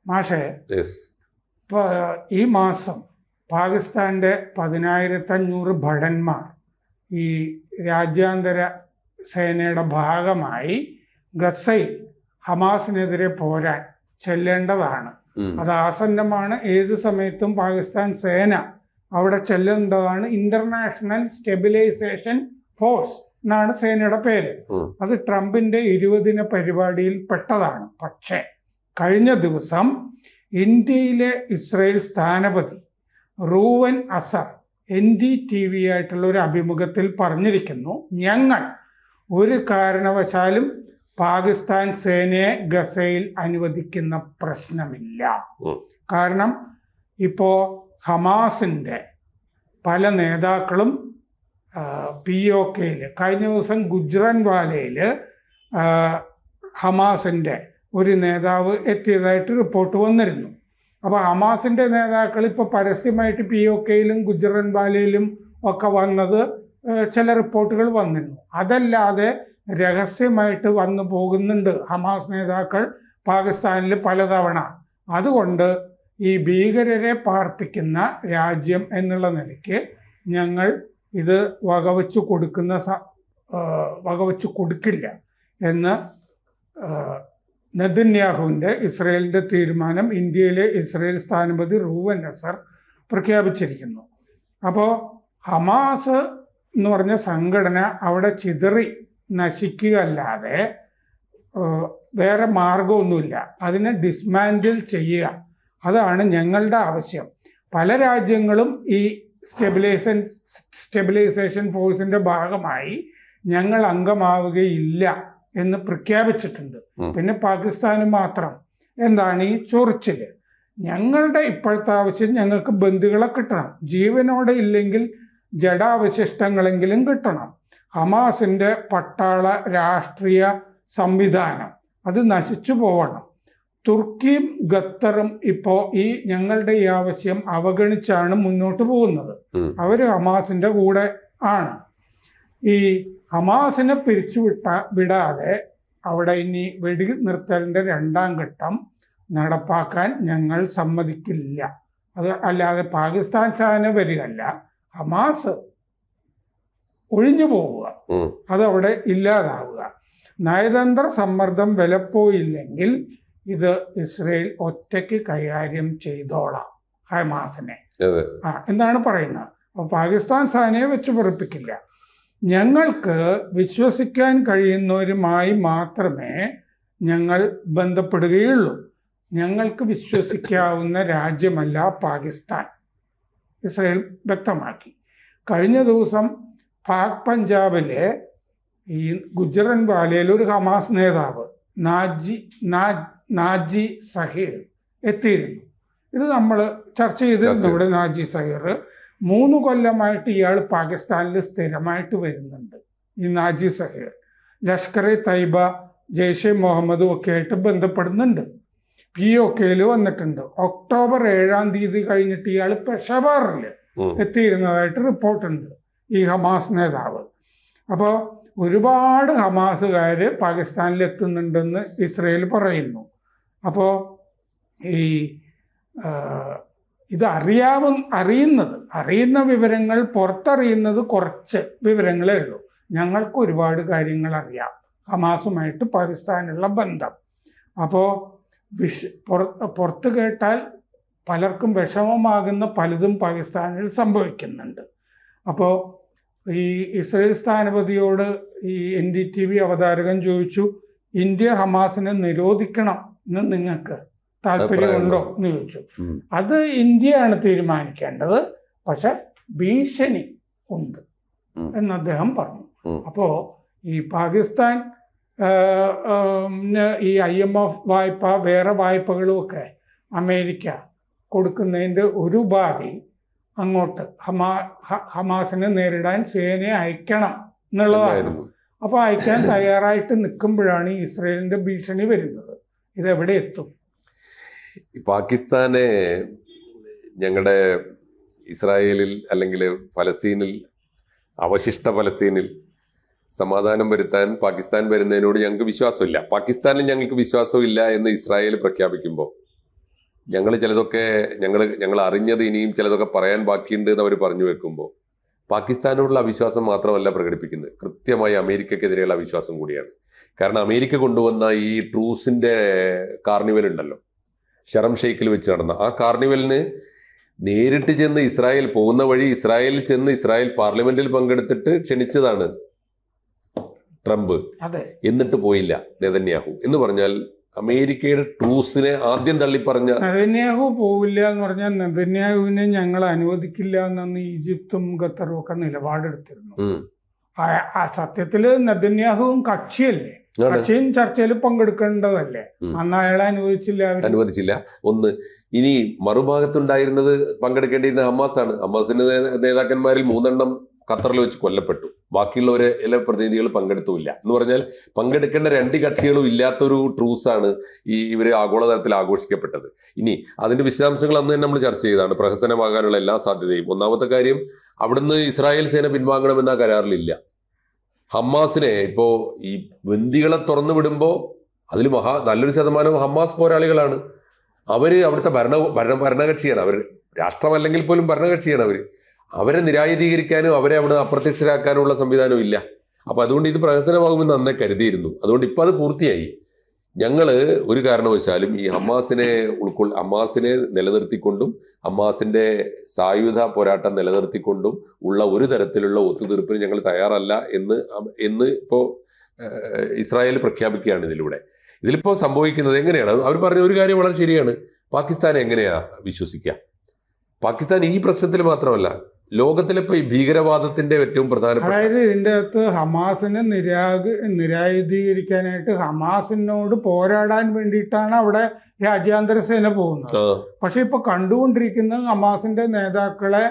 മാഷേ, ഈ മാസം പാകിസ്ഥാന്റെ 10,500 ഭടന്മാർ ഈ രാജ്യാന്തര സേനയുടെ ഭാഗമായി ഗസയിൽ ഹമാസിനെതിരെ പോരാൻ ചെല്ലേണ്ടതാണ്. അത് ആസന്നമാണ്. ഏത് സമയത്തും പാകിസ്ഥാൻ സേന അവിടെ ചെല്ലേണ്ടതാണ്. ഇന്റർനാഷണൽ സ്റ്റെബിലൈസേഷൻ ഫോഴ്സ് എന്നാണ് സേനയുടെ പേര്. അത് ട്രംപിന്റെ 20 പരിപാടിയിൽ പെട്ടതാണ്. പക്ഷേ കഴിഞ്ഞ ദിവസം ഇന്ത്യയിലെ ഇസ്രായേൽ സ്ഥാനപതി റൂവൻ അസർ NDTV ആയിട്ടുള്ള ഒരു അഭിമുഖത്തിൽ പറഞ്ഞിരിക്കുന്നു, ഞങ്ങൾ ഒരു കാരണവശാലും പാകിസ്ഥാൻ സേനയെ ഗസയിൽ അനുവദിക്കുന്ന പ്രശ്നമില്ല. കാരണം ഇപ്പോൾ ഹമാസിൻ്റെ പല നേതാക്കളും POKയിൽ കഴിഞ്ഞ ദിവസം ഗുജ്റൻവാലയിൽ ഹമാസിൻ്റെ ഒരു നേതാവ് എത്തിയതായിട്ട് റിപ്പോർട്ട് വന്നിരുന്നു. അപ്പോൾ ഹമാസിൻ്റെ നേതാക്കൾ ഇപ്പോൾ പരസ്യമായിട്ട് POKയിലും ഗുജ്റൻവാലയിലും ഒക്കെ വന്നത് ചില റിപ്പോർട്ടുകൾ വന്നിരുന്നു. അതല്ലാതെ രഹസ്യമായിട്ട് വന്നു പോകുന്നുണ്ട് ഹമാസ് നേതാക്കൾ പാകിസ്ഥാനിൽ പലതവണ. അതുകൊണ്ട് ഈ ഭീകരരെ പാർപ്പിക്കുന്ന രാജ്യം എന്നുള്ള നിലയ്ക്ക് ഞങ്ങൾ ഇത് വകവെച്ചു കൊടുക്കില്ല എന്ന് നെതന്യാഹുവിൻ്റെ ഇസ്രയേലിൻ്റെ തീരുമാനം ഇന്ത്യയിലെ ഇസ്രയേൽ സ്ഥാനപതി റൂവൻ അസർ പ്രഖ്യാപിച്ചിരിക്കുന്നു. അപ്പോൾ ഹമാസ് എന്ന് പറഞ്ഞ സംഘടന അവിടെ ചിതറി നശിക്കുക അല്ലാതെ വേറെ മാർഗമൊന്നുമില്ല. അതിനെ ഡിസ്മാൻഡിൽ ചെയ്യുക, അതാണ് ഞങ്ങളുടെ ആവശ്യം. പല രാജ്യങ്ങളും ഈ സ്റ്റെബിലൈസേഷൻ ഫോഴ്സിൻ്റെ ഭാഗമായി ഞങ്ങൾ അംഗമാവുകയില്ല എന്ന് പ്രഖ്യാപിച്ചിട്ടുണ്ട്. പിന്നെ പാകിസ്ഥാന് മാത്രം എന്താണ് ഈ ചൊറിച്ചിൽ? ഞങ്ങളുടെ ഇപ്പോഴത്തെ ആവശ്യം ഞങ്ങൾക്ക് ബന്ദികളെ കിട്ടണം. ജീവനോടെ ഇല്ലെങ്കിൽ ജഡാവശിഷ്ടങ്ങളെങ്കിലും കിട്ടണം. ഹമാസിൻ്റെ പട്ടാള രാഷ്ട്രീയ സംവിധാനം അത് നശിച്ചു പോവണം. തുർക്കിയും ഖത്തറും ഇപ്പോൾ ഞങ്ങളുടെ ഈ ആവശ്യം അവഗണിച്ചാണ് മുന്നോട്ട് പോകുന്നത്. അവർ ഹമാസിൻ്റെ കൂടെ ആണ്. ഈ ഹമാസിനെ വിടാതെ അവിടെ ഇനി വെടിനിർത്തലിൻ്റെ 2ാം ഘട്ടം നടപ്പാക്കാൻ ഞങ്ങൾ സമ്മതിക്കില്ല. അത് അല്ലാതെ പാകിസ്ഥാൻ സേന വരികയല്ല, ഹമാസ് ഒഴിഞ്ഞു പോവുക, അതവിടെ ഇല്ലാതാവുക. നയതന്ത്ര സമ്മർദ്ദം വിലപ്പോയില്ലെങ്കിൽ ഇത് ഇസ്രയേൽ ഒറ്റയ്ക്ക് കൈകാര്യം ചെയ്തോളാം ഹമാസിനെ എന്നാണ് പറയുന്നത്. അപ്പോൾ പാകിസ്ഥാൻ സേനയെ വെച്ച് പൊറിപ്പിക്കില്ല. ഞങ്ങൾക്ക് വിശ്വസിക്കാൻ കഴിയുന്നവരുമായി മാത്രമേ ഞങ്ങൾ ബന്ധപ്പെടുകയുള്ളൂ. ഞങ്ങൾക്ക് വിശ്വസിക്കാവുന്ന രാജ്യമല്ല പാകിസ്ഥാൻ, ഇസ്രയേൽ വ്യക്തമാക്കി. കഴിഞ്ഞ ദിവസം പാക് പഞ്ചാബിലെ ഈ ഗുജ്റൻവാലയിൽ ഒരു ഹമാസ് നേതാവ് നാജി സഹീർ എത്തിയിരുന്നു. ഇത് നമ്മൾ ചർച്ച ചെയ്തിരുന്നു ഇവിടെ. നാജി സഹീർ 3 കൊല്ലമായിട്ട് ഇയാൾ പാകിസ്ഥാനിൽ സ്ഥിരമായിട്ട് വരുന്നുണ്ട്. ഈ നാജി സഹീർ ലഷ്കർ-ഇ തൈബ, ജെയ്ഷെ മുഹമ്മദും ഒക്കെ ആയിട്ട് ബന്ധപ്പെടുന്നുണ്ട്. POKയിൽ വന്നിട്ടുണ്ട്. ഒക്ടോബർ 7-ാം തീയതി കഴിഞ്ഞിട്ട് ഇയാൾ പെഷവാറിൽ എത്തിയിരുന്നതായിട്ട് റിപ്പോർട്ടുണ്ട് ഈ ഹമാസ് നേതാവ്. അപ്പോൾ ഒരുപാട് ഹമാസുകാർ പാകിസ്ഥാനിൽ എത്തുന്നുണ്ടെന്ന് ഇസ്രയേൽ പറയുന്നു. അപ്പോൾ ഈ ഇത് അറിയുന്ന വിവരങ്ങൾ, പുറത്തറിയുന്നത് കുറച്ച് വിവരങ്ങളേ ഉള്ളൂ. ഞങ്ങൾക്ക് ഒരുപാട് കാര്യങ്ങൾ അറിയാം ഹമാസുമായിട്ട് പാകിസ്ഥാനുള്ള ബന്ധം. അപ്പോൾ പുറത്ത് കേട്ടാൽ പലർക്കും വിഷമമാകുന്ന പലതും പാകിസ്ഥാനിൽ സംഭവിക്കുന്നുണ്ട്. അപ്പോൾ ഈ ഇസ്രയേൽ സ്ഥാനപതിയോട് ഈ NDTV അവതാരകൻ ചോദിച്ചു, ഇന്ത്യ ഹമാസിനെ നിരോധിക്കണം എന്ന് നിങ്ങൾക്ക് താല്പര്യമുണ്ടോ എന്ന് ചോദിച്ചു. അത് ഇന്ത്യയാണ് തീരുമാനിക്കേണ്ടത്, പക്ഷെ ഭീഷണി ഉണ്ട് എന്ന് അദ്ദേഹം പറഞ്ഞു. അപ്പോൾ ഈ പാകിസ്ഥാൻ ഈ IMF വായ്പ, വേറെ വായ്പകളുമൊക്കെ അമേരിക്ക കൊടുക്കുന്നതിൻ്റെ ഒരു ഉപാധി അങ്ങോട്ട് ഹമാസിനെ നേരിടാൻ സേനയെ അയക്കണം എന്നുള്ളതായിരുന്നു. അപ്പോൾ അയക്കാൻ തയ്യാറായിട്ട് നിൽക്കുമ്പോഴാണ് ഈ ഇസ്രയേലിൻ്റെ ഭീഷണി വരുന്നത്. ഇതെവിടെ എത്തും? പാകിസ്ഥാനെ ഞങ്ങളുടെ ഇസ്രായേലിൽ അല്ലെങ്കിൽ ഫലസ്തീനിൽ, അവശിഷ്ട ഫലസ്തീനിൽ സമാധാനം വരുത്താൻ പാകിസ്ഥാൻ വരുന്നതിനോട് ഞങ്ങൾക്ക് വിശ്വാസമില്ല. പാകിസ്ഥാനിൽ ഞങ്ങൾക്ക് വിശ്വാസമില്ല എന്ന് ഇസ്രായേൽ പ്രഖ്യാപിക്കുമ്പോൾ ഞങ്ങൾ ചിലതൊക്കെ ഞങ്ങൾ അറിഞ്ഞത് ഇനിയും ചിലതൊക്കെ പറയാൻ ബാക്കിയുണ്ട് എന്ന് അവർ പറഞ്ഞു വെക്കുമ്പോൾ പാകിസ്ഥാനോടുള്ള അവിശ്വാസം മാത്രമല്ല പ്രകടിപ്പിക്കുന്നത്, കൃത്യമായി അമേരിക്കക്കെതിരെയുള്ള അവിശ്വാസം കൂടിയാണ്. കാരണം അമേരിക്ക കൊണ്ടുവന്ന ഈ ട്രൂസിന്റെ കാർണിവൽ ഉണ്ടല്ലോ, ഷറം ഷെയ്ഖിൽ വെച്ച് നടന്ന ആ കാർണിവലിന് നേരിട്ട് ചെന്ന് ഇസ്രായേൽ പോകുന്ന വഴി ഇസ്രായേലിൽ ചെന്ന് ഇസ്രായേൽ പാർലമെന്റിൽ പങ്കെടുത്തിട്ട് ക്ഷണിച്ചതാണ് ട്രംപ്. എന്നിട്ട് പോയില്ല നെതന്യാഹു. എന്ന് പറഞ്ഞാൽ അമേരിക്കയുടെ ട്രൂസിനെ ആദ്യം തള്ളിപ്പറഞ്ഞ നെതന്യാഹു പോവില്ല എന്ന് പറഞ്ഞാൽ നെതന്യാഹുവിനെ ഞങ്ങൾ അനുവദിക്കില്ല എന്നാണ് ഈജിപ്തും ഖത്തറും ഒക്കെ നിലപാടെടുത്തിരുന്നു. സത്യത്തില് നെതന്യാഹുവും കക്ഷിയല്ലേ, കക്ഷിയും ചർച്ചയിൽ പങ്കെടുക്കേണ്ടതല്ലേ, അന്ന് അയാളെ അനുവദിച്ചില്ല. ഒന്ന്, ഇനി മറുഭാഗത്തുണ്ടായിരുന്നത് പങ്കെടുക്കേണ്ടിയിരുന്ന ഹമാസാണ്. ഹമാസിന്റെ നേതാക്കന്മാരിൽ 3 ഖത്തറിൽ വെച്ച് കൊല്ലപ്പെട്ടു. ബാക്കിയുള്ളവരെ എല്ലാ പ്രതിനിധികൾ പങ്കെടുത്തുമില്ല. എന്ന് പറഞ്ഞാൽ പങ്കെടുക്കേണ്ട 2 കക്ഷികളും ഇല്ലാത്തൊരു ട്രൂസാണ് ഇവര് ആഗോളതലത്തിൽ ആഘോഷിക്കപ്പെട്ടത്. ഇനി അതിന്റെ വിശദാംശങ്ങൾ അന്ന് തന്നെ നമ്മൾ ചർച്ച ചെയ്തതാണ്, പ്രഹസനമാകാനുള്ള എല്ലാ സാധ്യതയും. ഒന്നാമത്തെ കാര്യം, അവിടുന്ന് ഇസ്രായേൽ സേന പിൻവാങ്ങണമെന്ന കരാറിലില്ല. ഹമാസിനെ ഇപ്പോ ഈ ബന്ദികളെ തുറന്നു വിടുമ്പോൾ അതിൽ നല്ലൊരു ശതമാനം ഹമാസ് പോരാളികളാണ്. അവര് അവിടുത്തെ ഭരണകക്ഷിയാണ്. അവർ രാഷ്ട്രമല്ലെങ്കിൽ പോലും ഭരണകക്ഷിയാണ്. അവരെ നിരായുധീകരിക്കാനും അവരെ അവിടെ അപ്രത്യക്ഷരാക്കാനുള്ള സംവിധാനവും ഇല്ല. അപ്പൊ അതുകൊണ്ട് ഇത് പ്രഹസനമാകുമെന്ന് അന്നേ കരുതിയിരുന്നു. അതുകൊണ്ട് ഇപ്പൊ അത് പൂർത്തിയായി. ഞങ്ങള് ഒരു കാരണവശാലും ഈ ഹമാസിനെ നിലനിർത്തിക്കൊണ്ടും ഹമാസിന്റെ സായുധ പോരാട്ടം നിലനിർത്തിക്കൊണ്ടും ഉള്ള ഒരു തരത്തിലുള്ള ഒത്തുതീർപ്പിന് ഞങ്ങൾ തയ്യാറല്ല എന്ന് ഇപ്പോ ഇസ്രായേൽ പ്രഖ്യാപിക്കുകയാണ്. ഇതിലിപ്പോ സംഭവിക്കുന്നത് എങ്ങനെയാണ്? അവർ പറഞ്ഞ ഒരു കാര്യം വളരെ ശരിയാണ്. പാകിസ്ഥാനെ എങ്ങനെയാ വിശ്വസിക്കുക? പാകിസ്ഥാൻ ഈ പ്രശ്നത്തിൽ മാത്രമല്ല, ലോകത്തിലെ ഇപ്പൊ ഈ ഭീകരവാദത്തിന്റെ ഏറ്റവും പ്രധാനപ്പെട്ട, അതായത് ഇതിന്റെ അകത്ത് ഹമാസിനെ നിരായുധീകരിക്കാനായിട്ട് ഹമാസിനോട് പോരാടാൻ വേണ്ടിയിട്ടാണ് അവിടെ രാജ്യാന്തര സേന പോകുന്നത്. പക്ഷെ ഇപ്പൊ കണ്ടുകൊണ്ടിരിക്കുന്ന ഹമാസിന്റെ നേതാക്കളെ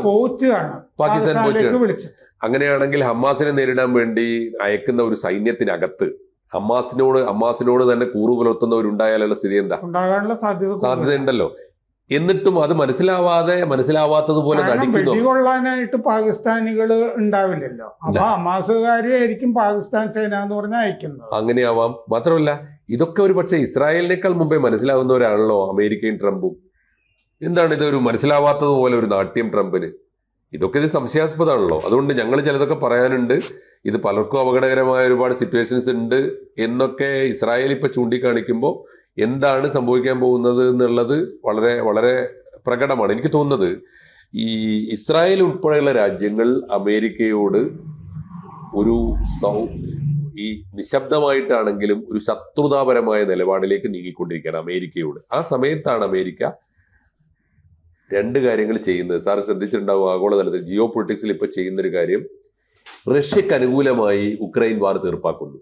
പോറ്റുകയാണ് പാകിസ്ഥാനിലേക്ക് വിളിച്ചത്. അങ്ങനെയാണെങ്കിൽ ഹമാസിനെ നേരിടാൻ വേണ്ടി അയക്കുന്ന ഒരു സൈന്യത്തിനകത്ത് ഹമാസിനോട് തന്നെ കൂറു പുലർത്തുന്നവരുണ്ടായാലുള്ള സ്ഥിതി എന്താ? ഉണ്ടാകാനുള്ള സാധ്യത ഉണ്ടല്ലോ. എന്നിട്ടും അത് മനസ്സിലാവാത്തതുപോലെ നടിക്കുന്നു. വെടികൊള്ളാനായിട്ട് പാകിസ്ഥാനികൾ ഉണ്ടാവില്ലല്ലോ. അപ്പൊ ഹമാസുകാരെയായിരിക്കും പാകിസ്ഥാൻ സേന എന്ന് പറഞ്ഞാൽ അയക്കുന്നത്. അങ്ങനെയാവാം. മാത്രമല്ല, ഇതൊക്കെ ഒരു പക്ഷേ ഇസ്രായേലിനേക്കാൾ മുമ്പേ മനസ്സിലാവുന്നവരാണല്ലോ അമേരിക്കയും ട്രംപും. എന്താണ് ഇതൊരു മനസ്സിലാവാത്തതുപോലെ ഒരു നാട്യം ട്രംപിന്? ഇതൊക്കെ ഇത് സംശയാസ്പദമാണല്ലോ. അതുകൊണ്ട് ഞങ്ങൾ ചിലതൊക്കെ പറയാനുണ്ട്. ഇത് പലർക്കും അപകടകരമായ ഒരുപാട് സിറ്റുവേഷൻസ് ഉണ്ട് എന്നൊക്കെ ഇസ്രായേൽ ഇപ്പൊ ചൂണ്ടിക്കാണിക്കുമ്പോൾ എന്താണ് സംഭവിക്കാൻ പോകുന്നത് എന്നുള്ളത് വളരെ വളരെ പ്രകടമാണ്. എനിക്ക് തോന്നുന്നത് ഈ ഇസ്രായേൽ ഉൾപ്പെടെയുള്ള രാജ്യങ്ങൾ അമേരിക്കയോട് ഈ നിശബ്ദമായിട്ടാണെങ്കിലും ഒരു ശത്രുതാപരമായ നിലപാടിലേക്ക് നീങ്ങിക്കൊണ്ടിരിക്കുകയാണ് അമേരിക്കയോട്. ആ സമയത്താണ് അമേരിക്ക 2 കാര്യങ്ങൾ ചെയ്യുന്നത്. സാർ ശ്രദ്ധിച്ചിട്ടുണ്ടാവും, ആഗോളതലത്തിൽ ജിയോ പൊളിറ്റിക്സിൽ ഇപ്പൊ ചെയ്യുന്നൊരു കാര്യം, റഷ്യക്ക് അനുകൂലമായി ഉക്രൈൻ വാർ തീർപ്പാക്കുന്നു.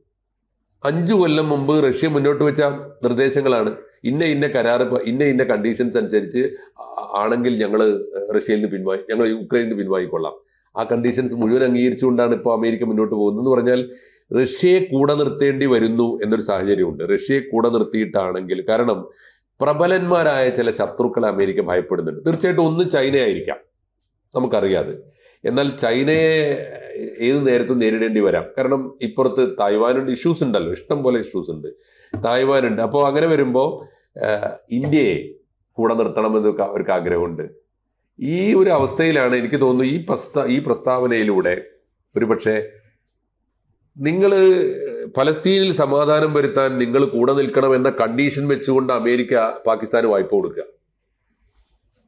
5 കൊല്ലം മുമ്പ് റഷ്യ മുന്നോട്ട് വെച്ച നിർദ്ദേശങ്ങളാണ്. ഇന്ന കരാറ്, ഇന്ന കണ്ടീഷൻസ് അനുസരിച്ച് ആണെങ്കിൽ ഞങ്ങൾ യുക്രൈനിൽ നിന്ന് പിൻവാങ്ങിക്കൊള്ളാം. ആ കണ്ടീഷൻസ് മുഴുവൻ അംഗീകരിച്ചുകൊണ്ടാണ് ഇപ്പോൾ അമേരിക്ക മുന്നോട്ട് പോകുന്നത്. എന്ന് പറഞ്ഞാൽ റഷ്യയെ കൂടെ നിർത്തേണ്ടി വരുന്നു എന്നൊരു സാഹചര്യമുണ്ട്. റഷ്യയെ കൂടെ നിർത്തിയിട്ടാണെങ്കിൽ, കാരണം പ്രബലന്മാരായ ചില ശത്രുക്കളെ അമേരിക്ക ഭയപ്പെടുന്നുണ്ട്. തീർച്ചയായിട്ടും ഒന്ന് ചൈന ആയിരിക്കാം, നമുക്കറിയാതെ. എന്നാൽ ചൈനയെ ഏത് നേരത്തും നേരിടേണ്ടി വരാം. കാരണം ഇപ്പുറത്ത് തായ്വാനുണ്ട്, ഇഷ്യൂസ് ഉണ്ടല്ലോ, ഇഷ്ടം പോലെ ഇഷ്യൂസ് ഉണ്ട്, തായ്വാനുണ്ട്. അപ്പോൾ അങ്ങനെ വരുമ്പോൾ ഇന്ത്യയെ കൂടെ നിർത്തണമെന്ന് അവർക്ക് ആഗ്രഹമുണ്ട്. ഈ ഒരു അവസ്ഥയിലാണ് എനിക്ക് തോന്നുന്നു ഈ പ്രസ്താവനയിലൂടെ ഒരുപക്ഷെ നിങ്ങൾ ഫലസ്തീനിൽ സമാധാനം വരുത്താൻ നിങ്ങൾ കൂടെ നിൽക്കണം എന്ന കണ്ടീഷൻ വെച്ചുകൊണ്ട് അമേരിക്ക പാകിസ്ഥാന് വായ്പ കൊടുക്കുക.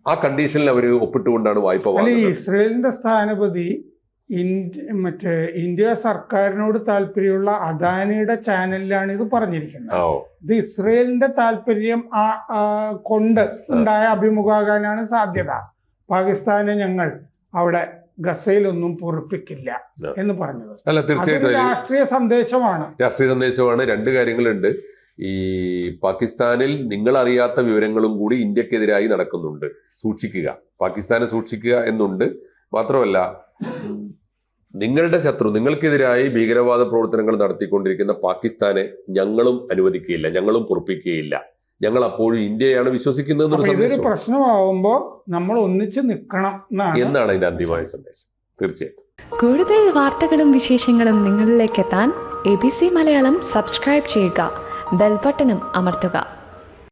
ആ കണ്ടീഷനിൽ അവർ ഒപ്പിട്ടുകൊണ്ടാണ് വായ്പ വാങ്ങുന്നത്. ഇസ്രയേലിന്റെ സ്ഥാനപതി ഇന്ത്യ സർക്കാരിനോട് താല്പര്യമുള്ള അദാനിയുടെ ചാനലിലാണ് ഇത് പറഞ്ഞിരിക്കുന്നത്. ഇത് ഇസ്രയേലിന്റെ താല്പര്യം കൊണ്ട് ഉണ്ടായ അഭിമുഖമാകാനാണ് സാധ്യത. പാകിസ്ഥാനെ ഞങ്ങൾ അവിടെ ഗസയിലൊന്നും പൊറുപ്പിക്കില്ല എന്ന് പറഞ്ഞത്. അല്ല, തീർച്ചയായിട്ടും രാഷ്ട്രീയ സന്ദേശമാണ്. 2 കാര്യങ്ങളുണ്ട്. ഈ പാകിസ്ഥാനിൽ നിങ്ങൾ അറിയാത്ത വിവരങ്ങളും കൂടി ഇന്ത്യക്കെതിരായി നടക്കുന്നുണ്ട്. സൂക്ഷിക്കുക, പാകിസ്ഥാനെ സൂക്ഷിക്കുക എന്നുണ്ട്. മാത്രമല്ല, നിങ്ങളുടെ ശത്രു, നിങ്ങൾക്കെതിരായി ഭീകരവാദ പ്രവർത്തനങ്ങൾ നടത്തിക്കൊണ്ടിരിക്കുന്ന പാകിസ്ഥാനെ ഞങ്ങളും അനുവദിക്കുകയില്ല, ഞങ്ങളും പൊറുപ്പിക്കുകയില്ല. ഞങ്ങൾ അപ്പോഴും ഇന്ത്യയാണ് വിശ്വസിക്കുന്നത്. ഇതൊരു പ്രശ്നമാവുമ്പോ നമ്മൾ ഒന്നിച്ച് നിൽക്കണം എന്നാണ് അതിന്റെ അന്തിമമായ സന്ദേശം. തീർച്ചയായിട്ടും കൂടുതൽ വാർത്തകളും വിശേഷങ്ങളും നിങ്ങളിലേക്ക് എത്താൻ ABC മലയാളം സബ്സ്ക്രൈബ് ചെയ്യുക, ബെൽബട്ടനും അമർത്തുക.